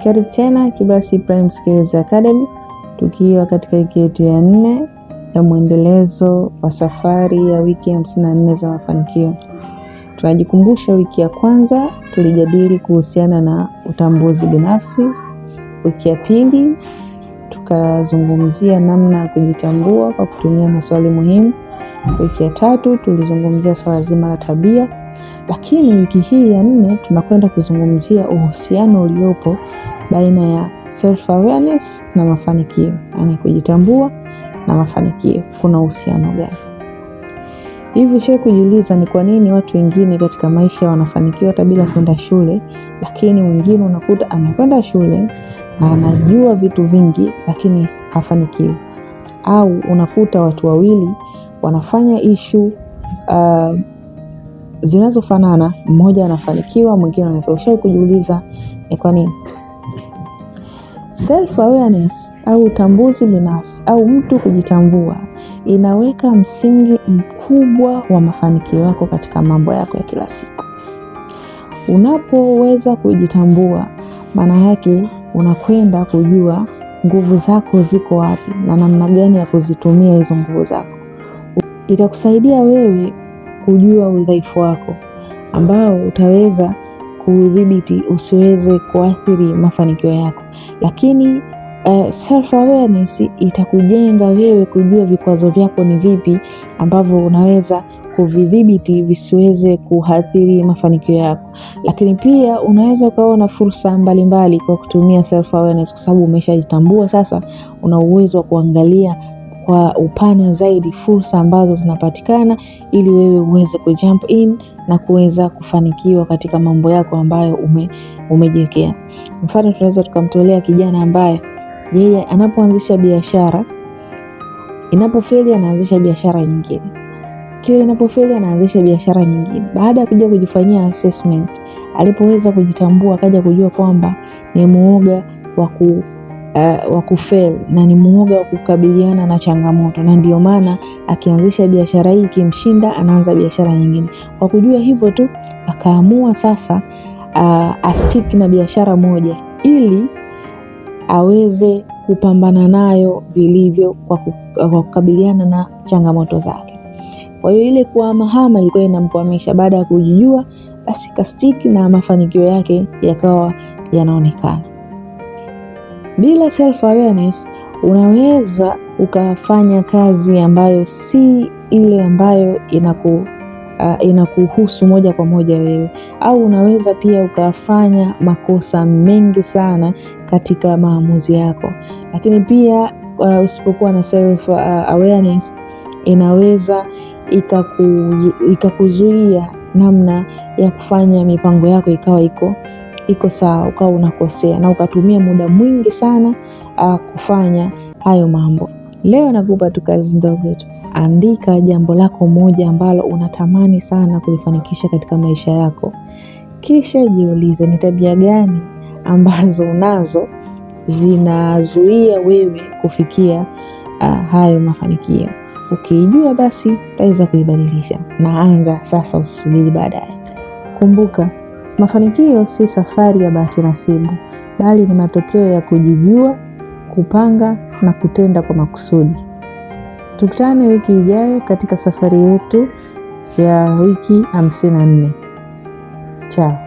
Karibu tena Kibasi Prime Skills Academy, tukiwa katika wiki yetu ya 4 ya mwendelezo wa safari ya wiki 54 za mafanikio. Tunajikumbusha wiki ya kwanza tulijadili kuhusiana na utambuzi binafsi. Wiki ya pili tukazungumzia namna ya kujitambua kwa kutumia maswali muhimu. Wiki ya 3 tulizungumzia swala zima la tabia. Lakini wiki hii ya 4 tunakwenda kuzungumzia uhusiano uliopo baina ya self awareness na mafanikio. Yaani kujitambua na mafanikio, kuna uhusiano gani? Hivi shehe kujiuliza ni kwa nini watu wengine katika maisha wanafanikiwa hata bila kwenda shule, lakini mwingine unakuta amekwenda shule na anajua vitu vingi lakini hafanikiwi? Au unakuta watu wawili wanafanya issue zinazofanana, mmoja anafanikiwa mwingine anafeli. Shehe kujiuliza ni kwa nini? Self awareness au utambuzi binafsi au mtu kujitambua inaweka msingi mkubwa wa mafanikio yako katika mambo yako ya kila siku. Unapoweza kujitambua, maana yake unakwenda kujua nguvu zako ziko wapi na namna gani ya kuzitumia hizo nguvu zako. Itakusaidia wewe kujua udhaifu wako ambao utaweza kudhibiti usiweze kuathiri mafanikio yako. Lakini self awareness itakujenga wewe kujua vikwazo vyako ni vipi ambavyo unaweza kuvidhibiti visiweze kuathiri mafanikio yako. Lakini pia unaweza ukaona fursa mbalimbali kwa kutumia self awareness, kwa sababu umeshajitambua. Sasa una uwezo wa kuangalia kwa upana zaidi fursa ambazo zinapatikana ili wewe uweze kujump in na kuweza kufanikiwa katika mambo yako ambayo umejiwekea. Mfano tunaweza tukamtolea kijana ambaye yeye anapoanzisha biashara, inapofeli anaanzisha biashara nyingine. Kile inapofeli anaanzisha biashara nyingine. Baada ya kuja kujifanyia assessment, alipoweza kujitambua akaja kujua kwamba ni muoga wa kufail na ni muoga wa kukabiliana na changamoto, na ndio maana akianzisha biashara hii kimshinda anaanza biashara nyingine. Kwa kujua hivyo tu akaamua sasa astick na biashara moja ili aweze kupambana nayo vilivyo kwa kukabiliana na changamoto zake. Kwa hiyo ile kuhamahama ilikuwa inamkwamisha. Baada ya kujijua, basi kastick na mafanikio yake yakawa yanaonekana. Bila self awareness unaweza ukafanya kazi ambayo si ile ambayo inakuhusu moja kwa moja wewe, au unaweza pia ukafanya makosa mengi sana katika maamuzi yako. Lakini pia usipokuwa na self awareness inaweza ikakuzuia namna ya kufanya mipango yako ikawa iko sawa, ukawa unakosea na ukatumia muda mwingi sana kufanya hayo mambo. Leo nakupa tu kazi ndogo tu. Andika jambo lako moja ambalo unatamani sana kulifanikisha katika maisha yako. Kisha jiulize ni tabia gani ambazo unazo zinazuia wewe kufikia hayo mafanikio. Ukijua basi utaweza kuibadilisha. Naanza sasa, usisubiri baadaye. Kumbuka, mafanikio si safari ya bahati nasibu, bali ni matokeo ya kujijua, kupanga na kutenda kwa makusudi. Tukutane wiki ijayo katika safari yetu ya wiki 54. Ciao.